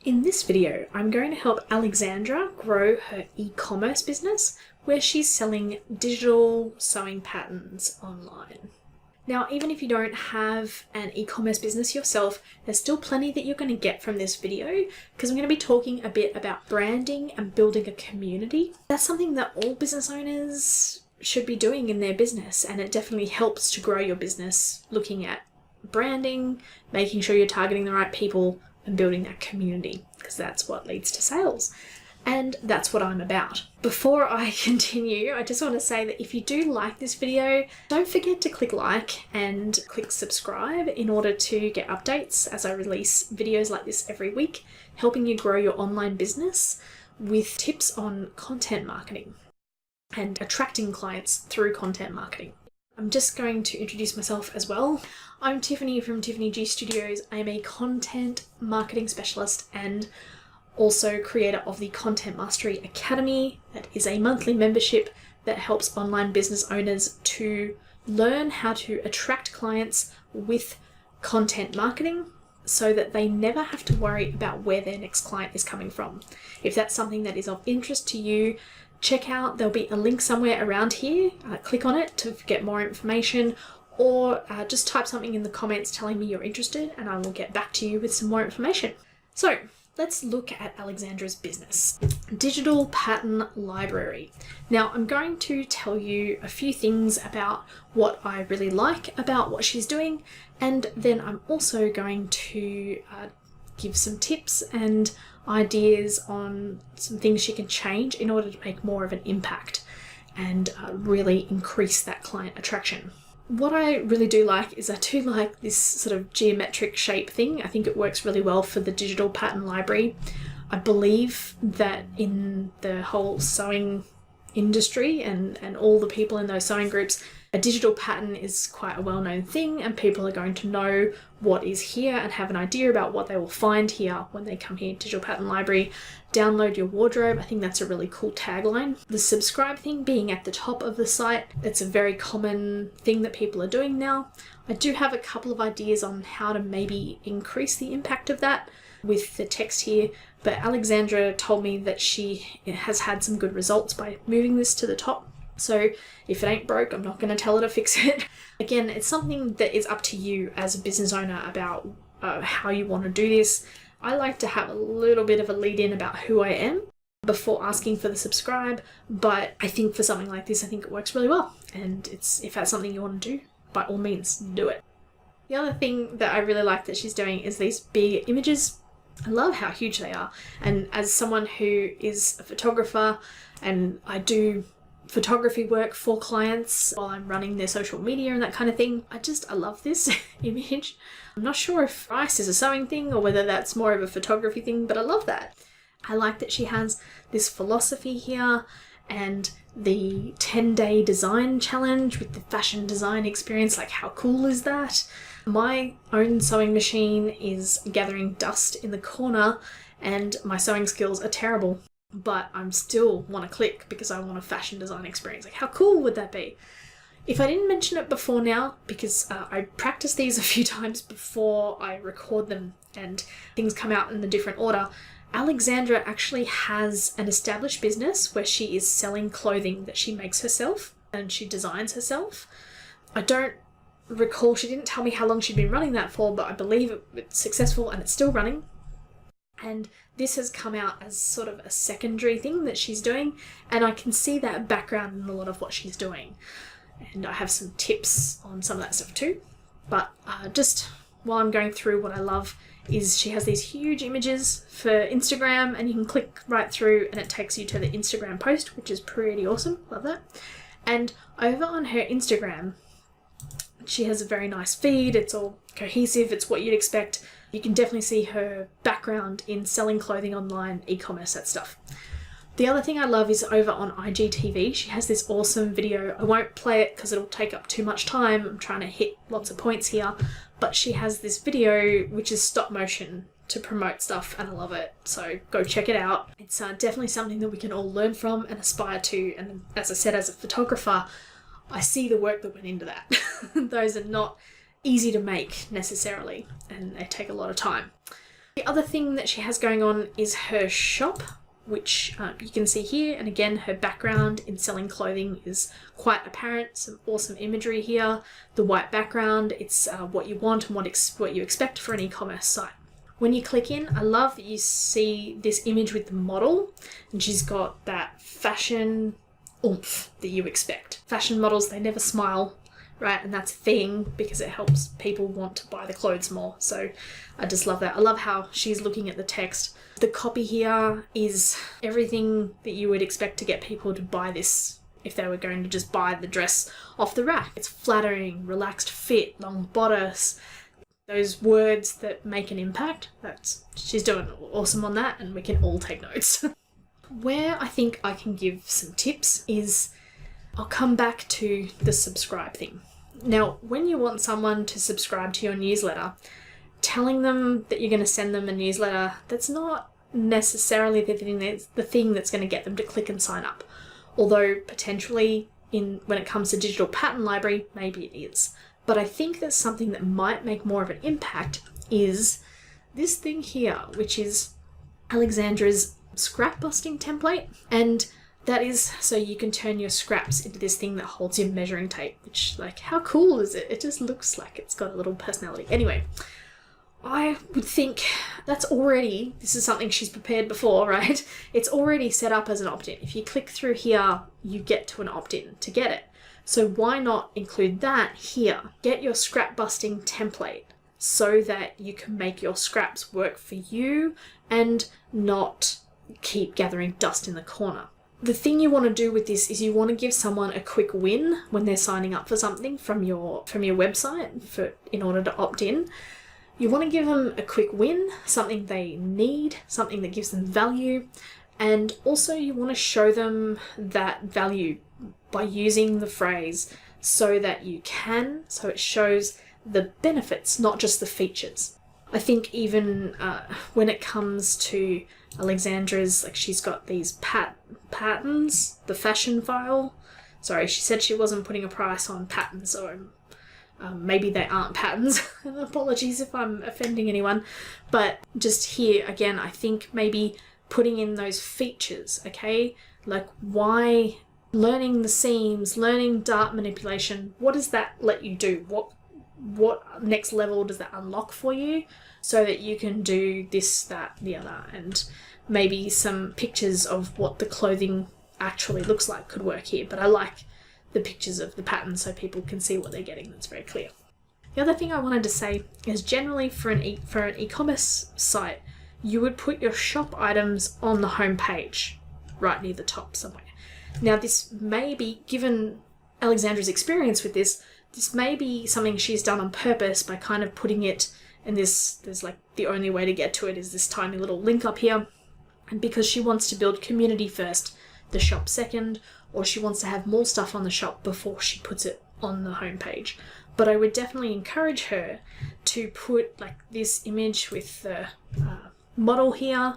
In this video, I'm going to help Alexandra grow her e-commerce business where she's selling digital sewing patterns online. Now, even if you don't have an e-commerce business yourself, there's still plenty that you're going to get from this video because I'm going to be talking a bit about branding and building a community. That's something that all business owners should be doing in their business, and it definitely helps to grow your business looking at branding, making sure you're targeting the right people, and building that community, because that's what leads to sales. And that's what I'm about. Before I continue, I just want to say that if you do like this video, don't forget to click like and click subscribe in order to get updates as I release videos like this every week, helping you grow your online business with tips on content marketing and attracting clients through content marketing. I'm just going to introduce myself as well. I'm Tiffany from Tiffany G Studios. I'm a content marketing specialist and also creator of the Content Mastery Academy. That is a monthly membership that helps online business owners to learn how to attract clients with content marketing so that they never have to worry about where their next client is coming from. If that's something that is of interest to you, check out, there'll be a link somewhere around here. Click on it to get more information, or just type something in the comments telling me you're interested and I will get back to you with some more information. So let's look at Alexandra's business. Digital Pattern Library. Now I'm going to tell you a few things about what I really like about what she's doing, and then I'm also going to give some tips and ideas on some things she can change in order to make more of an impact and really increase that client attraction. What I really do like is I do like this sort of geometric shape thing. I think it works really well for the digital pattern library. I believe that in the whole sewing industry and all the people in those sewing groups, a digital pattern is quite a well-known thing, and people are going to know what is here and have an idea about what they will find here when they come here. Digital Pattern Library, download your wardrobe. I think that's a really cool tagline. The subscribe thing being at the top of the site, it's a very common thing that people are doing now. I do have a couple of ideas on how to maybe increase the impact of that with the text here, but Alexandra told me that she has had some good results by moving this to the top. So if it ain't broke, I'm not going to tell her to fix it. Again, it's something that is up to you as a business owner about how you want to do this. I like to have a little bit of a lead in about who I am before asking for the subscribe, but I think for something like this, I think it works really well. And if that's something you want to do, by all means, do it. The other thing that I really like that she's doing is these big images. I love how huge they are. And as someone who is a photographer and I do photography work for clients while I'm running their social media and that kind of thing, I love this image. I'm not sure if rice is a sewing thing or whether that's more of a photography thing, but I love that. I like that she has this philosophy here and the 10-day design challenge with the fashion design experience. Like, how cool is that? My own sewing machine is gathering dust in the corner and my sewing skills are terrible, but I'm still want to click because I want a fashion design experience. Like, how cool would that be? If I didn't mention it before now, because I practice these a few times before I record them and things come out in a different order, Alexandra actually has an established business where she is selling clothing that she makes herself and she designs herself. I don't recall, she didn't tell me how long she'd been running that for, but I believe it's successful and it's still running. And this has come out as sort of a secondary thing that she's doing, and I can see that background in a lot of what she's doing. And I have some tips on some of that stuff too. But just while I'm going through, what I love is she has these huge images for Instagram, and you can click right through and it takes you to the Instagram post, which is pretty awesome. Love that. And over on her Instagram, she has a very nice feed. It's all cohesive. It's what you'd expect. You can definitely see her background in selling clothing online, e-commerce, that stuff. The other thing I love is over on IGTV. She has this awesome video. I won't play it because it'll take up too much time. I'm trying to hit lots of points here. But she has this video which is stop motion to promote stuff, and I love it. So go check it out. It's definitely something that we can all learn from and aspire to. And as I said, as a photographer, I see the work that went into that. Those are not easy to make necessarily, and they take a lot of time. The other thing that she has going on is her shop, which you can see here. And again, her background in selling clothing is quite apparent. Some awesome imagery here. The white background, it's what you want and what you expect for an e-commerce site. When you click in, I love that you see this image with the model, and she's got that fashion oomph that you expect. Fashion models, they never smile, right? And that's a thing because it helps people want to buy the clothes more. So I just love that. I love how she's looking at the text. The copy here is everything that you would expect to get people to buy this if they were going to just buy the dress off the rack. It's flattering, relaxed fit, long bodice, those words that make an impact. She's doing awesome on that, and we can all take notes. Where I think I can give some tips is I'll come back to the subscribe thing. Now, when you want someone to subscribe to your newsletter, telling them that you're going to send them a newsletter, that's not necessarily the thing that's going to get them to click and sign up. Although potentially when it comes to digital pattern library, maybe it is. But I think that something that might make more of an impact is this thing here, which is Alexandra's scrap busting template. And that is so you can turn your scraps into this thing that holds your measuring tape, which, like, how cool is it? It just looks like it's got a little personality. Anyway, I would think this is something she's prepared before, right? It's already set up as an opt-in. If you click through here, you get to an opt-in to get it. So why not include that here? Get your scrap busting template so that you can make your scraps work for you and not keep gathering dust in the corner. The thing you want to do with this is you want to give someone a quick win when they're signing up for something from your website in order to opt in. You want to give them a quick win, something they need, something that gives them value, and also you want to show them that value by using the phrase so it shows the benefits, not just the features. I think even when it comes to Alexandra's, like, she's got these patterns, the fashion file. Sorry, she said she wasn't putting a price on patterns, so maybe they aren't patterns. Apologies if I'm offending anyone. But just here, again, I think maybe putting in those features, okay? Like, why learning the seams, learning dart manipulation, what does that let you do? What next level does that unlock for you so that you can do this, that, the other? And maybe some pictures of what the clothing actually looks like could work here. But I like the pictures of the pattern so people can see what they're getting. That's very clear. The other thing I wanted to say is generally for an e-commerce site, you would put your shop items on the home page, right near the top somewhere. Now, this may be, given Alexandra's experience with this may be something she's done on purpose by kind of putting it in there's like the only way to get to it is this tiny little link up here. And because she wants to build community first, the shop second, or she wants to have more stuff on the shop before she puts it on the homepage. But I would definitely encourage her to put like this image with the model here,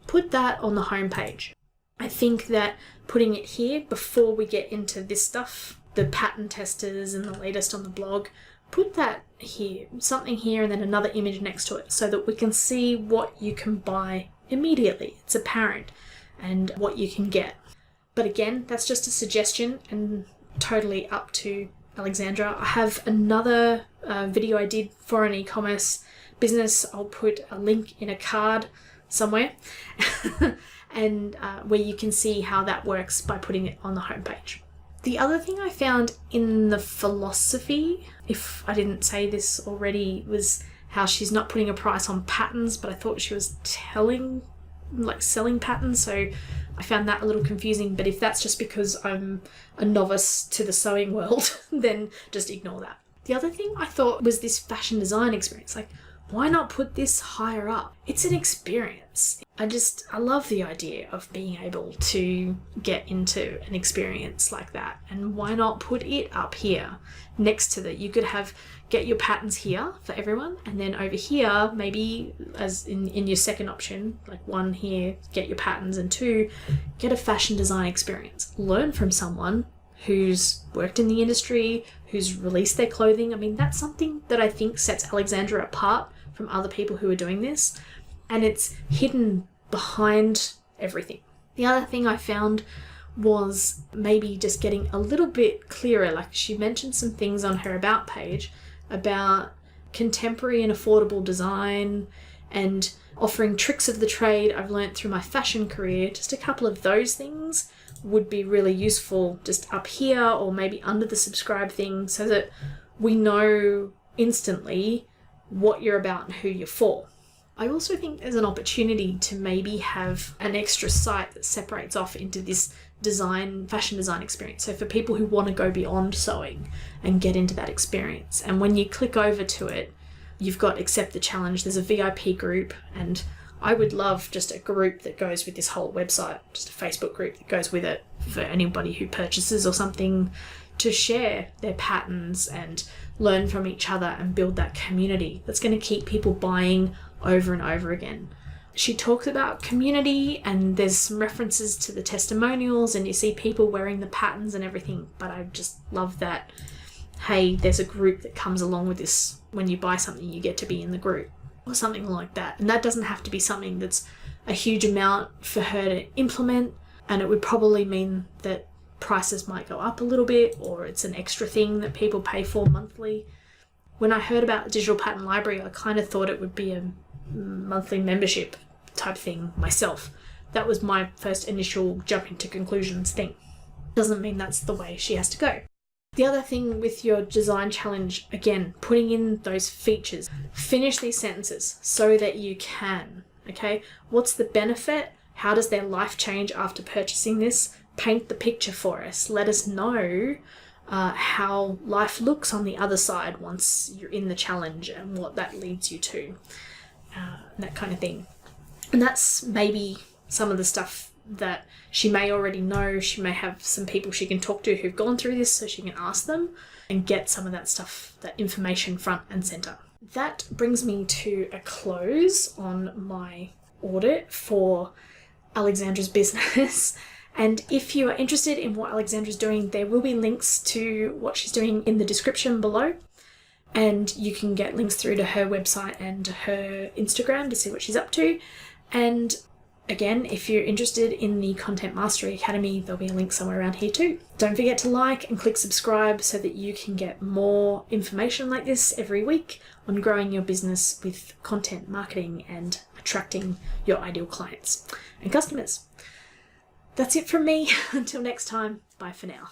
put that on the homepage. I think that putting it here before we get into this stuff, the pattern testers and the latest on the blog, put that here, something here, and then another image next to it so that we can see what you can buy immediately. It's apparent and what you can get. But again, that's just a suggestion and totally up to Alexandra. I have another video I did for an e-commerce business. I'll put a link in a card somewhere and where you can see how that works by putting it on the homepage. The other thing I found in the philosophy, if I didn't say this already, was how she's not putting a price on patterns, but I thought she was selling patterns, so I found that a little confusing. But if that's just because I'm a novice to the sewing world, then just ignore that. The other thing I thought was this fashion design experience. Like, why not put this higher up? It's an experience. I love the idea of being able to get into an experience like that. And why not put it up here next to that? You could get your patterns here for everyone. And then over here, maybe as in your second option, like 1 here, get your patterns, and 2, get a fashion design experience. Learn from someone who's worked in the industry, who's released their clothing. I mean, that's something that I think sets Alexandra apart from other people who are doing this, and it's hidden behind everything. The other thing I found was maybe just getting a little bit clearer. Like, she mentioned some things on her about page about contemporary and affordable design and offering tricks of the trade I've learnt through my fashion career. Just a couple of those things would be really useful just up here or maybe under the subscribe thing, so that we know instantly what you're about and who you're for. I also think there's an opportunity to maybe have an extra site that separates off into this fashion design experience. So for people who want to go beyond sewing and get into that experience. And when you click over to it, you've got Accept the Challenge. There's a VIP group, and I would love just a group that goes with this whole website, just a Facebook group that goes with it for anybody who purchases or something, to share their patterns and learn from each other and build that community that's going to keep people buying over and over again. She talks about community, and there's some references to the testimonials, and you see people wearing the patterns and everything, but I just love that, hey, there's a group that comes along with this. When you buy something, you get to be in the group or something like that. And that doesn't have to be something that's a huge amount for her to implement, and it would probably mean that prices might go up a little bit, or it's an extra thing that people pay for monthly. When I heard about the Digital Pattern Library, I kind of thought it would be a monthly membership type thing myself. That was my first initial jumping to conclusions thing. Doesn't mean that's the way she has to go. The other thing with your design challenge, again, putting in those features. Finish these sentences so that you can, okay? What's the benefit? How does their life change after purchasing this? Paint the picture for us. Let us know how life looks on the other side once you're in the challenge and what that leads you to, that kind of thing. And that's maybe some of the stuff that she may already know. She may have some people she can talk to who've gone through this, so she can ask them and get some of that stuff, that information front and center. That brings me to a close on my audit for Alexandra's business. And if you are interested in what Alexandra's doing, there will be links to what she's doing in the description below. And you can get links through to her website and her Instagram to see what she's up to. And again, if you're interested in the Content Mastery Academy, there'll be a link somewhere around here too. Don't forget to like and click subscribe so that you can get more information like this every week on growing your business with content marketing and attracting your ideal clients and customers. That's it from me. Until next time, bye for now.